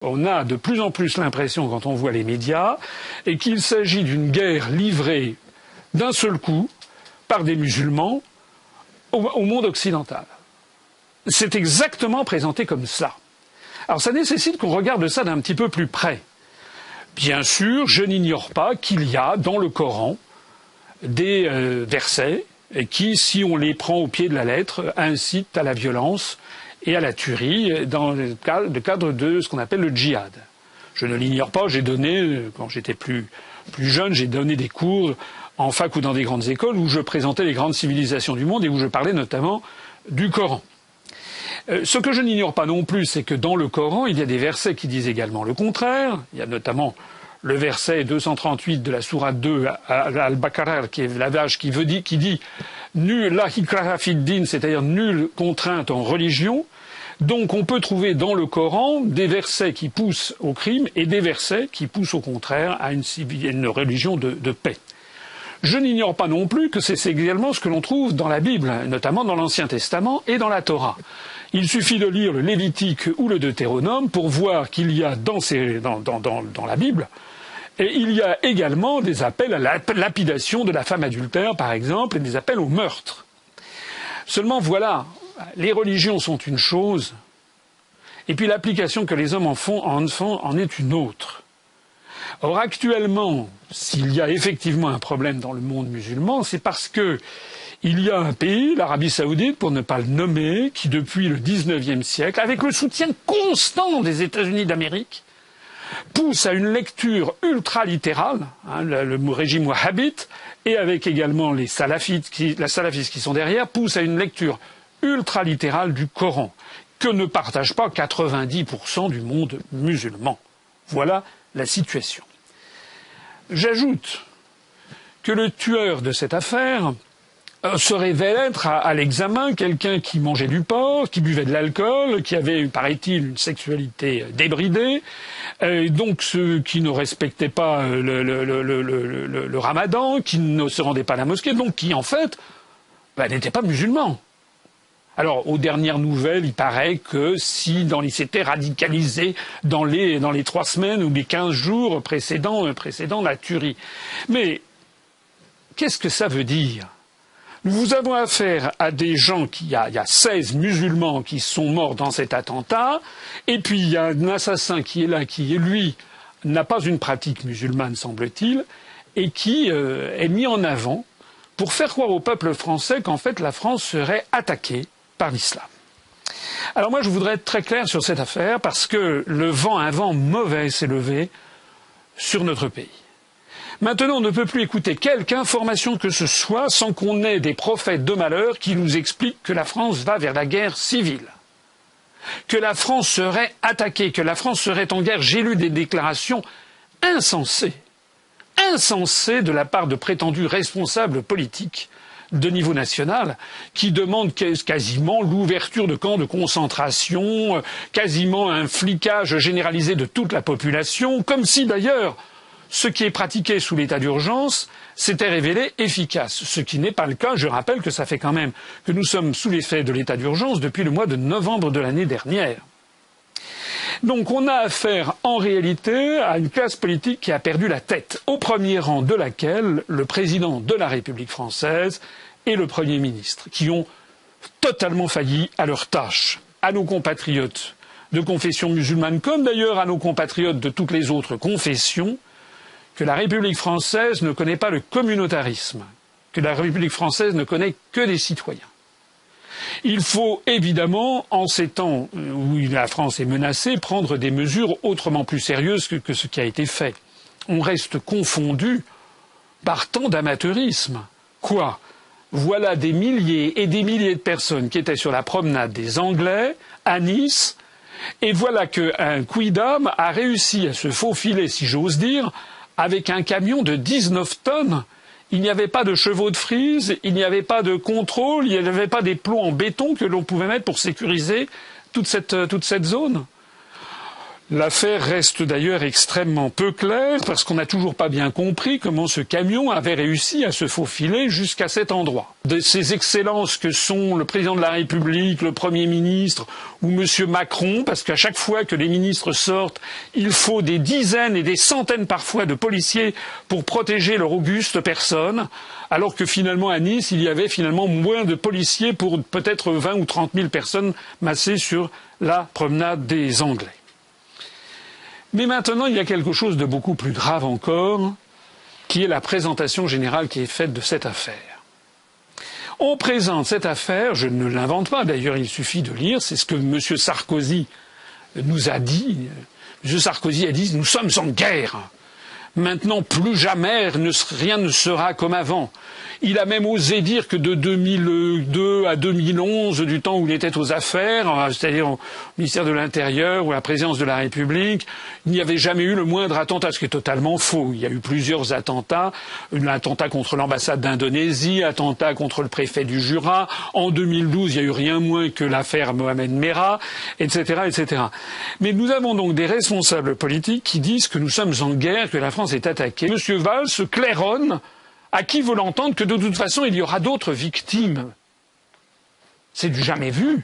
on a de plus en plus l'impression, quand on voit les médias, et qu'il s'agit d'une guerre livrée d'un seul coup par des musulmans au monde occidental. C'est exactement présenté comme cela. Alors ça nécessite qu'on regarde ça d'un petit peu plus près. Bien sûr, je n'ignore pas qu'il y a dans le Coran des versets qui, si on les prend au pied de la lettre, incitent à la violence et à la tuerie dans le cadre de ce qu'on appelle le djihad. Je ne l'ignore pas, j'ai donné, quand j'étais plus jeune, j'ai donné des cours en fac ou dans des grandes écoles où je présentais les grandes civilisations du monde et où je parlais notamment du Coran. Ce que je n'ignore pas non plus, c'est que dans le Coran, il y a des versets qui disent également le contraire. Il y a notamment le verset 238 de la sourate 2 Al-Baqarah, qui est la vache qui dit nul la ikraha fid din, c'est-à-dire nulle contrainte en religion. Donc on peut trouver dans le Coran des versets qui poussent au crime et des versets qui poussent au contraire à une religion de paix. Je n'ignore pas non plus que c'est également ce que l'on trouve dans la Bible, notamment dans l'Ancien Testament et dans la Torah. Il suffit de lire le Lévitique ou le Deutéronome pour voir qu'il y a dans la Bible, et il y a également des appels à la lapidation de la femme adultère, par exemple, et des appels au meurtre. Seulement voilà, les religions sont une chose, et puis l'application que les hommes en font en est une autre. Or, actuellement, s'il y a effectivement un problème dans le monde musulman, c'est parce que il y a un pays, l'Arabie Saoudite, pour ne pas le nommer, qui depuis le XIXe siècle, avec le soutien constant des États-Unis d'Amérique, pousse à une lecture ultralittérale, le régime wahhabite, et avec également les salafistes qui sont derrière, pousse à une lecture ultralittérale du Coran, que ne partagent pas 90% du monde musulman. Voilà la situation. J'ajoute que le tueur de cette affaire se révèle être à l'examen quelqu'un qui mangeait du porc, qui buvait de l'alcool, qui avait, paraît-il, une sexualité débridée, donc qui ne respectait pas le ramadan, qui ne se rendait pas à la mosquée, donc qui, en fait, n'était pas musulman. Alors, aux dernières nouvelles, il paraît que il s'était radicalisé dans les 3 semaines ou les 15 jours précédant la tuerie. Mais qu'est-ce que ça veut dire ? Nous avons affaire à des gens il y a 16 musulmans qui sont morts dans cet attentat, et puis il y a un assassin qui est là, qui, lui, n'a pas une pratique musulmane, semble-t-il, et qui est mis en avant pour faire croire au peuple français qu'en fait la France serait attaquée par l'islam. Alors moi je voudrais être très clair sur cette affaire parce que un vent mauvais s'est levé sur notre pays. Maintenant, on ne peut plus écouter quelque information que ce soit sans qu'on ait des prophètes de malheur qui nous expliquent que la France va vers la guerre civile, que la France serait attaquée, que la France serait en guerre. J'ai lu des déclarations insensées de la part de prétendus responsables politiques de niveau national qui demandent quasiment l'ouverture de camps de concentration, quasiment un flicage généralisé de toute la population, comme si d'ailleurs ce qui est pratiqué sous l'état d'urgence s'était révélé efficace, ce qui n'est pas le cas. Je rappelle que ça fait quand même que nous sommes sous l'effet de l'état d'urgence depuis le mois de novembre de l'année dernière. Donc on a affaire en réalité à une classe politique qui a perdu la tête, au premier rang de laquelle le président de la République française et le Premier ministre, qui ont totalement failli à leur tâche, à nos compatriotes de confession musulmane, comme d'ailleurs à nos compatriotes de toutes les autres confessions, que la République française ne connaît pas le communautarisme, que la République française ne connaît que des citoyens. Il faut évidemment, en ces temps où la France est menacée, prendre des mesures autrement plus sérieuses que ce qui a été fait. On reste confondu par tant d'amateurisme. Quoi ? Voilà des milliers et des milliers de personnes qui étaient sur la promenade des Anglais, à Nice, et voilà qu'un quidam a réussi à se faufiler, si j'ose dire, avec un camion de 19 tonnes. Il n'y avait pas de chevaux de frise, il n'y avait pas de contrôle, il n'y avait pas des plombs en béton que l'on pouvait mettre pour sécuriser toute cette zone. L'affaire reste d'ailleurs extrêmement peu claire parce qu'on n'a toujours pas bien compris comment ce camion avait réussi à se faufiler jusqu'à cet endroit. De ces excellences que sont le président de la République, le Premier ministre ou M. Macron, parce qu'à chaque fois que les ministres sortent, il faut des dizaines et des centaines parfois de policiers pour protéger leur auguste personne, alors que finalement à Nice, il y avait finalement moins de policiers pour peut-être 20 ou 30 000 personnes massées sur la promenade des Anglais. Mais maintenant, il y a quelque chose de beaucoup plus grave encore, qui est la présentation générale qui est faite de cette affaire. On présente cette affaire, je ne l'invente pas, d'ailleurs il suffit de lire, c'est ce que M. Sarkozy nous a dit. M. Sarkozy a dit « Nous sommes en guerre. Maintenant, plus jamais, rien ne sera comme avant. » Il a même osé dire que de 2002 à 2011, du temps où il était aux affaires, c'est-à-dire au ministère de l'Intérieur ou à la présidence de la République, il n'y avait jamais eu le moindre attentat, ce qui est totalement faux. Il y a eu plusieurs attentats, un attentat contre l'ambassade d'Indonésie, attentat contre le préfet du Jura. En 2012, il n'y a eu rien moins que l'affaire Mohamed Merah, etc., etc. Mais nous avons donc des responsables politiques qui disent que nous sommes en guerre, que la France est attaquée. Monsieur Valls se claironne. À qui veut l'entendre que de toute façon il y aura d'autres victimes? C'est du jamais vu.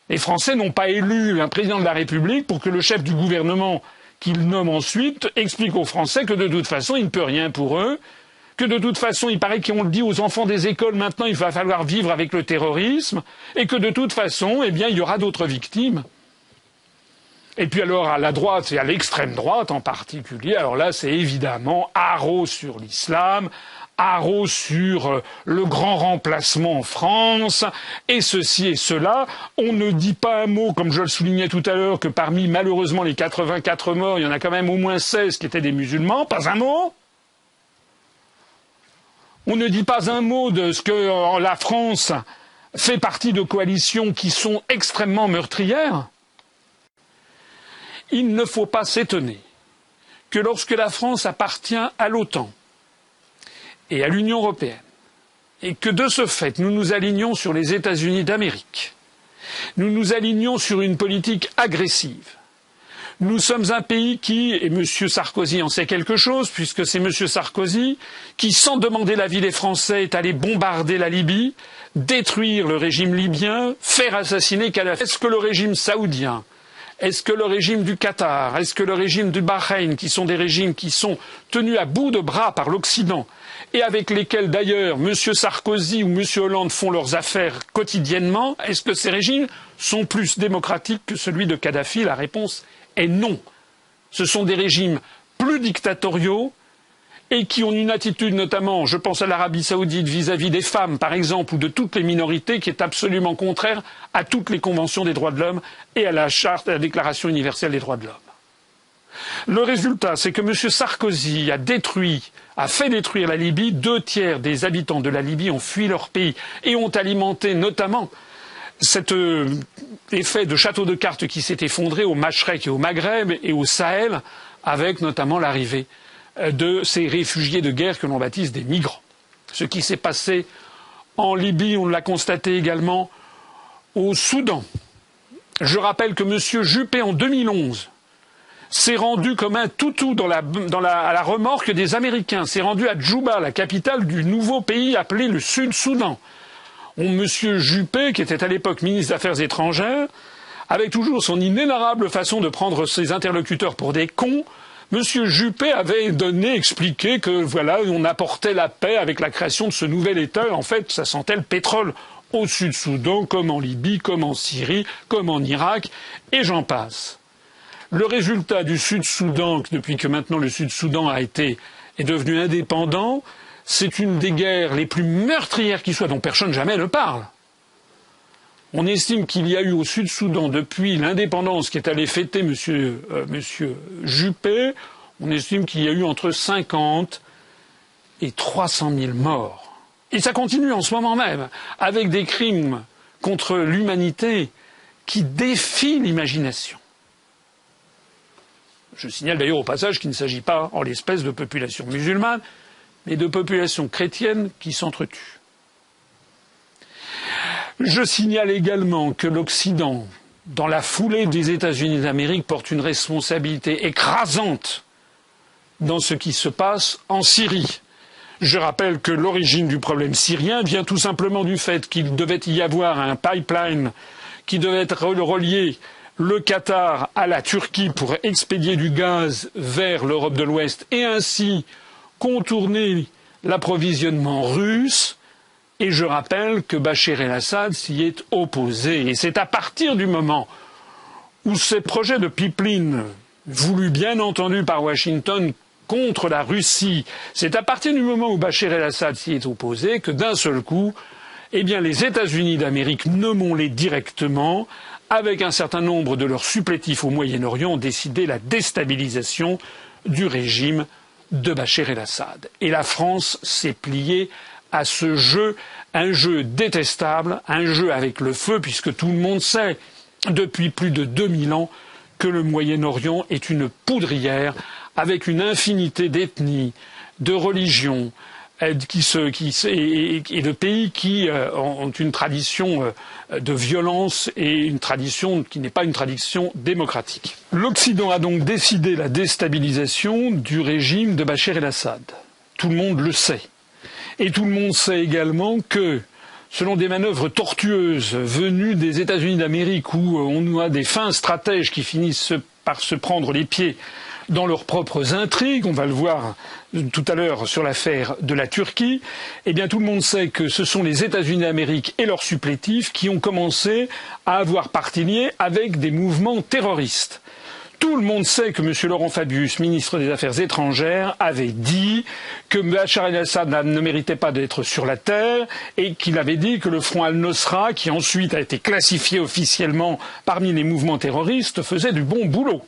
Les Français n'ont pas élu un président de la République pour que le chef du gouvernement qu'il nomme ensuite explique aux Français que de toute façon il ne peut rien pour eux, que de toute façon il paraît qu'on le dit aux enfants des écoles maintenant il va falloir vivre avec le terrorisme et que de toute façon il y aura d'autres victimes. Et puis alors à la droite et à l'extrême droite en particulier, alors là c'est évidemment haro sur l'islam, haro sur le grand remplacement en France, et ceci et cela. On ne dit pas un mot, comme je le soulignais tout à l'heure, que parmi malheureusement les 84 morts, il y en a quand même au moins 16 qui étaient des musulmans, pas un mot. On ne dit pas un mot de ce que la France fait partie de coalitions qui sont extrêmement meurtrières. Il ne faut pas s'étonner que lorsque la France appartient à l'OTAN et à l'Union européenne, et que de ce fait nous nous alignons sur les États-Unis d'Amérique, nous nous alignons sur une politique agressive, nous sommes un pays qui, et M. Sarkozy en sait quelque chose, puisque c'est M. Sarkozy qui, sans demander l'avis des Français, est allé bombarder la Libye, détruire le régime libyen, faire assassiner Kadhafi. Est-ce que le régime saoudien, est-ce que le régime du Qatar, est-ce que le régime du Bahreïn, qui sont des régimes qui sont tenus à bout de bras par l'Occident et avec lesquels d'ailleurs M. Sarkozy ou M. Hollande font leurs affaires quotidiennement, est-ce que ces régimes sont plus démocratiques que celui de Kadhafi? La réponse est non. Ce sont des régimes plus dictatoriaux et qui ont une attitude, notamment, je pense à l'Arabie saoudite vis-à-vis des femmes, par exemple, ou de toutes les minorités, qui est absolument contraire à toutes les conventions des droits de l'homme et à la charte, à la Déclaration universelle des droits de l'homme. Le résultat, c'est que M. Sarkozy a fait détruire la Libye. 2/3 des habitants de la Libye ont fui leur pays et ont alimenté notamment cet effet de château de cartes qui s'est effondré au Machrek et au Maghreb et au Sahel, avec notamment l'arrivée de ces réfugiés de guerre que l'on baptise des migrants. Ce qui s'est passé en Libye, on l'a constaté également au Soudan. Je rappelle que M. Juppé, en 2011, s'est rendu comme un toutou à la remorque des Américains, s'est rendu à Djouba, la capitale du nouveau pays appelé le Sud-Soudan. M. Juppé, qui était à l'époque ministre des Affaires étrangères, avec toujours son inénarrable façon de prendre ses interlocuteurs pour des cons, M. Juppé avait expliqué que voilà, on apportait la paix avec la création de ce nouvel État. En fait, ça sentait le pétrole au Sud-Soudan, comme en Libye, comme en Syrie, comme en Irak, et j'en passe. Le résultat du Sud-Soudan, depuis que maintenant le Sud-Soudan est devenu indépendant, c'est une des guerres les plus meurtrières qui soit, dont personne jamais ne parle. On estime qu'il y a eu au Sud-Soudan, depuis l'indépendance qui est allé fêter M. Juppé, on estime qu'il y a eu entre 50 et 300 000 morts. Et ça continue en ce moment même, avec des crimes contre l'humanité qui défient l'imagination. Je signale d'ailleurs au passage qu'il ne s'agit pas, en l'espèce, de populations musulmanes, mais de populations chrétiennes qui s'entretuent. Je signale également que l'Occident dans la foulée des États-Unis d'Amérique, porte une responsabilité écrasante dans ce qui se passe en Syrie. Je rappelle que l'origine du problème syrien vient tout simplement du fait qu'il devait y avoir un pipeline qui devait être relié le Qatar à la Turquie pour expédier du gaz vers l'Europe de l'Ouest et ainsi contourner l'approvisionnement russe. Et je rappelle que Bachar el-Assad s'y est opposé. Et c'est à partir du moment où ces projets de pipeline, voulus bien entendu par Washington contre la Russie, c'est à partir du moment où Bachar el-Assad s'y est opposé que d'un seul coup, eh bien, les États-Unis d'Amérique, nommons-les directement, avec un certain nombre de leurs supplétifs au Moyen-Orient, ont décidé la déstabilisation du régime de Bachar el-Assad. Et la France s'est pliée à ce jeu, un jeu détestable, un jeu avec le feu, puisque tout le monde sait, depuis plus de 2000 ans, que le Moyen-Orient est une poudrière avec une infinité d'ethnies, de religions, et de pays qui ont une tradition de violence et une tradition qui n'est pas une tradition démocratique. L'Occident a donc décidé la déstabilisation du régime de Bachar el-Assad. Tout le monde le sait. Et tout le monde sait également que, selon des manœuvres tortueuses venues des États-Unis d'Amérique, où on a des fins stratèges qui finissent par se prendre les pieds dans leurs propres intrigues, on va le voir tout à l'heure sur l'affaire de la Turquie, eh bien tout le monde sait que ce sont les États-Unis d'Amérique et leurs supplétifs qui ont commencé à avoir partie liée avec des mouvements terroristes. Tout le monde sait que M. Laurent Fabius, ministre des Affaires étrangères, avait dit que Bachar el-Assad ne méritait pas d'être sur la terre et qu'il avait dit que le Front al-Nosra, qui ensuite a été classifié officiellement parmi les mouvements terroristes, faisait du bon boulot.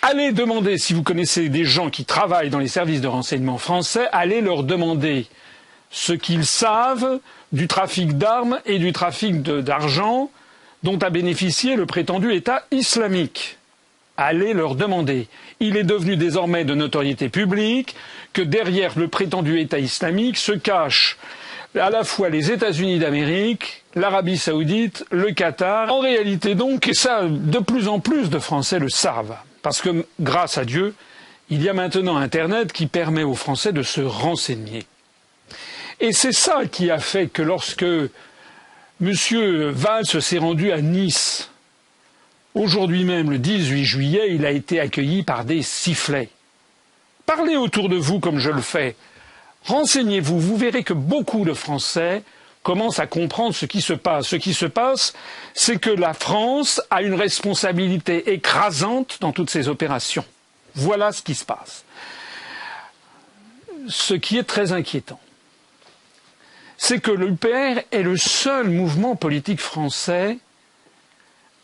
Allez demander, si vous connaissez des gens qui travaillent dans les services de renseignement français, allez leur demander ce qu'ils savent du trafic d'armes et du trafic d'argent dont a bénéficié le prétendu État islamique. Allez leur demander. Il est devenu désormais de notoriété publique que derrière le prétendu État islamique se cachent à la fois les États-Unis d'Amérique, l'Arabie saoudite, le Qatar. En réalité donc, et ça de plus en plus de Français le savent, parce que grâce à Dieu, il y a maintenant Internet qui permet aux Français de se renseigner. Et c'est ça qui a fait que lorsque M. Valls s'est rendu à Nice, aujourd'hui même, le 18 juillet, il a été accueilli par des sifflets. Parlez autour de vous comme je le fais. Renseignez-vous, vous verrez que beaucoup de Français commencent à comprendre ce qui se passe. Ce qui se passe, c'est que la France a une responsabilité écrasante dans toutes ces opérations. Voilà ce qui se passe. Ce qui est très inquiétant, c'est que l'UPR est le seul mouvement politique français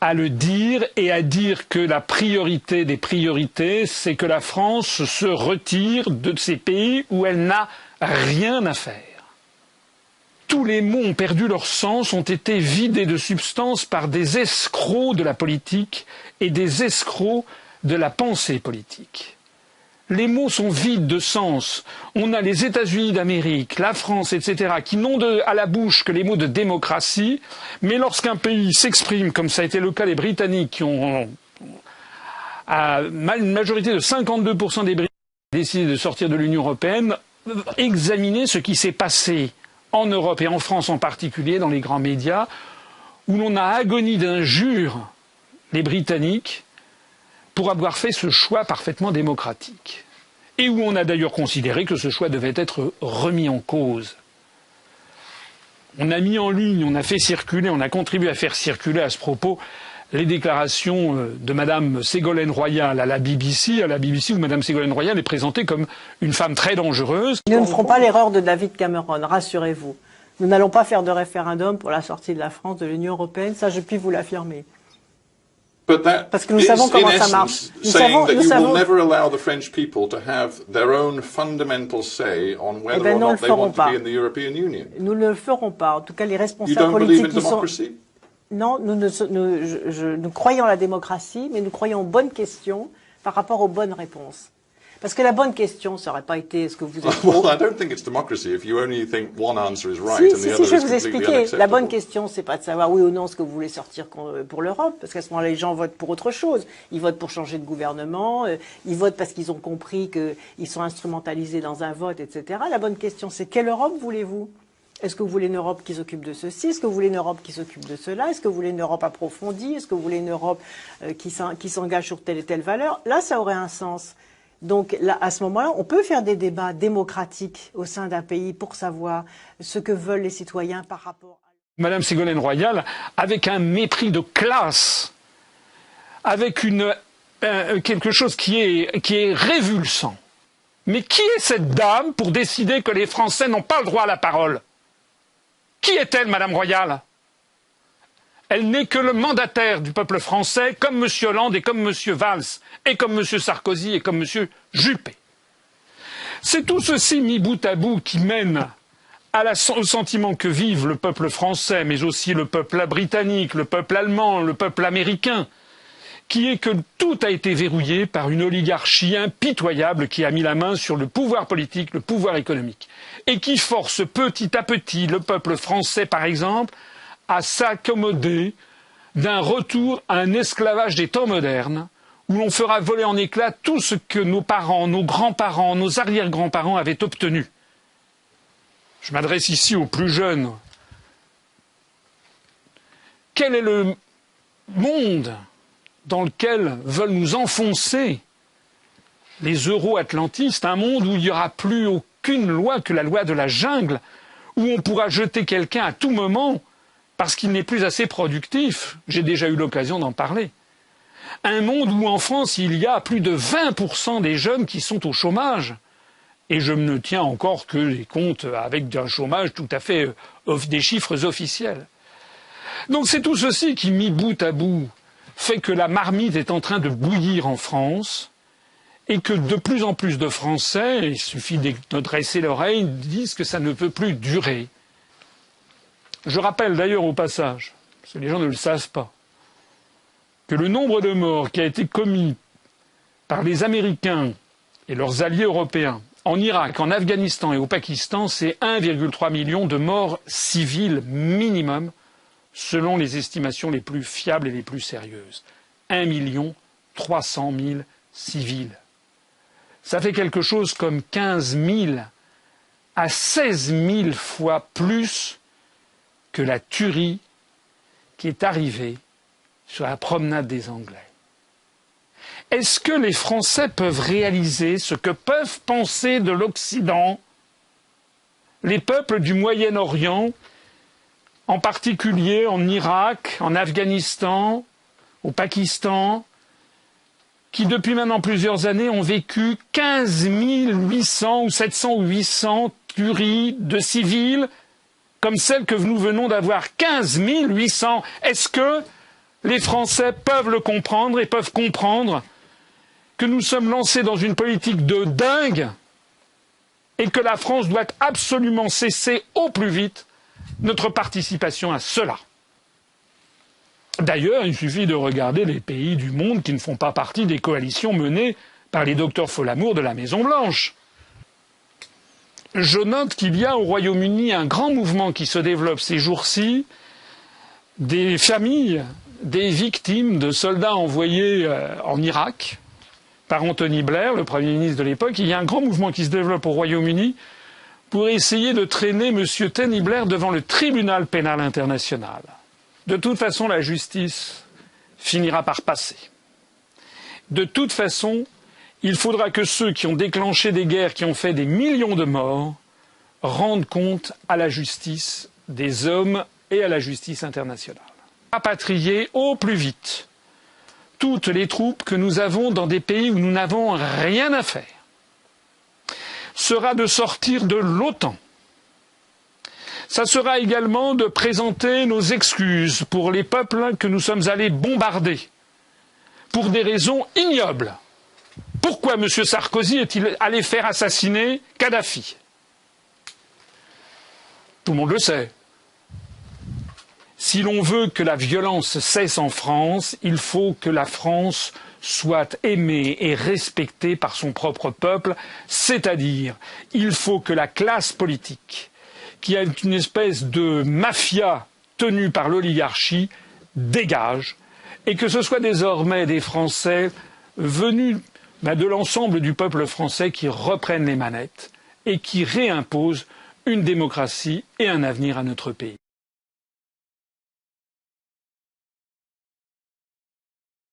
à le dire et à dire que la priorité des priorités, c'est que la France se retire de ces pays où elle n'a rien à faire. Tous les mots ont perdu leur sens, ont été vidés de substance par des escrocs de la politique et des escrocs de la pensée politique. Les mots sont vides de sens. On a les États-Unis d'Amérique, la France, etc., qui n'ont à la bouche que les mots de démocratie, mais lorsqu'un pays s'exprime, comme ça a été le cas des Britanniques, qui ont à une majorité de 52% des Britanniques décidé de sortir de l'Union européenne, examiner ce qui s'est passé en Europe et en France en particulier, dans les grands médias, où l'on a agonie d'injures les Britanniques pour avoir fait ce choix parfaitement démocratique. Et où on a d'ailleurs considéré que ce choix devait être remis en cause. On a mis en ligne, on a fait circuler, on a contribué à faire circuler à ce propos les déclarations de Madame Ségolène Royal à la BBC où Madame Ségolène Royal est présentée comme une femme très dangereuse. Nous ne ferons pas l'erreur de David Cameron, rassurez-vous. Nous n'allons pas faire de référendum pour la sortie de la France de l'Union européenne, ça je puis vous l'affirmer. Parce que nous savons comment ça marche. Nous savons. Eh bien, nous ne le ferons pas. Nous ne le ferons pas. En tout cas, les responsables politiques qui sont. Non, nous croyons en la démocratie, mais nous croyons aux bonnes questions par rapport aux bonnes réponses. Parce que la bonne question, ça n'aurait pas été est-ce que vous êtes Well, I don't think it's democracy if you only think one answer is right and the other is je vais vous completely expliquer. unacceptable. La bonne question, c'est pas de savoir oui ou non ce que vous voulez sortir pour l'Europe, parce qu'à ce moment-là, les gens votent pour autre chose. Ils votent pour changer de gouvernement, ils votent parce qu'ils ont compris qu'ils sont instrumentalisés dans un vote, etc. La bonne question, c'est quelle Europe voulez-vous ? Est-ce que vous voulez une Europe qui s'occupe de ceci? Est-ce que vous voulez une Europe qui s'occupe de cela? Est-ce que vous voulez une Europe approfondie? Est-ce que vous voulez une Europe qui s'engage sur telle et telle valeur? Là, ça aurait un sens. Donc, là, à ce moment-là, on peut faire des débats démocratiques au sein d'un pays pour savoir ce que veulent les citoyens par rapport à... Madame Ségolène Royal, avec un mépris de classe, avec quelque chose qui est révulsant. Mais qui est cette dame pour décider que les Français n'ont pas le droit à la parole? Qui est-elle, Madame Royal? Elle n'est que le mandataire du peuple français, comme M. Hollande et comme M. Valls, et comme M. Sarkozy et comme M. Juppé. C'est tout ceci mis bout à bout qui mène au sentiment que vive le peuple français, mais aussi le peuple britannique, le peuple allemand, le peuple américain, qui est que tout a été verrouillé par une oligarchie impitoyable qui a mis la main sur le pouvoir politique, le pouvoir économique, et qui force petit à petit le peuple français, par exemple, à s'accommoder d'un retour à un esclavage des temps modernes, où l'on fera voler en éclats tout ce que nos parents, nos grands-parents, nos arrière-grands-parents avaient obtenu. Je m'adresse ici aux plus jeunes. Quel est le monde dans lequel veulent nous enfoncer les euro-atlantistes, un monde où il n'y aura plus aucune loi que la loi de la jungle, où on pourra jeter quelqu'un à tout moment parce qu'il n'est plus assez productif. J'ai déjà eu l'occasion d'en parler. Un monde où en France il y a plus de 20% des jeunes qui sont au chômage. Et je ne tiens encore que les comptes avec un chômage tout à fait des chiffres officiels. Donc c'est tout ceci qui, mis bout à bout, fait que la marmite est en train de bouillir en France et que de plus en plus de Français, il suffit de dresser l'oreille, disent que ça ne peut plus durer. Je rappelle d'ailleurs au passage, parce que les gens ne le savent pas, que le nombre de morts qui a été commis par les Américains et leurs alliés européens en Irak, en Afghanistan et au Pakistan, c'est 1,3 million de morts civiles minimum, selon les estimations les plus fiables et les plus sérieuses. 1 300 000 civils. Ça fait quelque chose comme 15 000 à 16 000 fois plus que la tuerie qui est arrivée sur la promenade des Anglais. Est-ce que les Français peuvent réaliser ce que peuvent penser de l'Occident les peuples du Moyen-Orient, en particulier en Irak, en Afghanistan, au Pakistan, qui depuis maintenant plusieurs années ont vécu 15 800 ou 700 ou 800 tueries de civils comme celle que nous venons d'avoir, 15 800. Est-ce que les Français peuvent le comprendre et peuvent comprendre que nous sommes lancés dans une politique de dingue et que la France doit absolument cesser au plus vite notre participation à cela? D'ailleurs, il suffit de regarder les pays du monde qui ne font pas partie des coalitions menées par les docteurs Folamour de la Maison-Blanche. Je note qu'il y a au Royaume-Uni un grand mouvement qui se développe ces jours-ci, des familles, des victimes de soldats envoyés en Irak par Anthony Blair, le Premier ministre de l'époque. Il y a un grand mouvement qui se développe au Royaume-Uni pour essayer de traîner M. Tony Blair devant le tribunal pénal international. De toute façon, la justice finira par passer. De toute façon, il faudra que ceux qui ont déclenché des guerres, qui ont fait des millions de morts, rendent compte à la justice des hommes et à la justice internationale. Rapatrier au plus vite toutes les troupes que nous avons dans des pays où nous n'avons rien à faire sera de sortir de l'OTAN. Ça sera également de présenter nos excuses pour les peuples que nous sommes allés bombarder pour des raisons ignobles. Pourquoi M. Sarkozy est-il allé faire assassiner Kadhafi? Tout le monde le sait. Si l'on veut que la violence cesse en France, il faut que la France soit aimée et respectée par son propre peuple, c'est-à-dire il faut que la classe politique, qui est une espèce de mafia tenue par l'oligarchie, dégage, et que ce soit désormais des Français venus de l'ensemble du peuple français qui reprennent les manettes et qui réimposent une démocratie et un avenir à notre pays.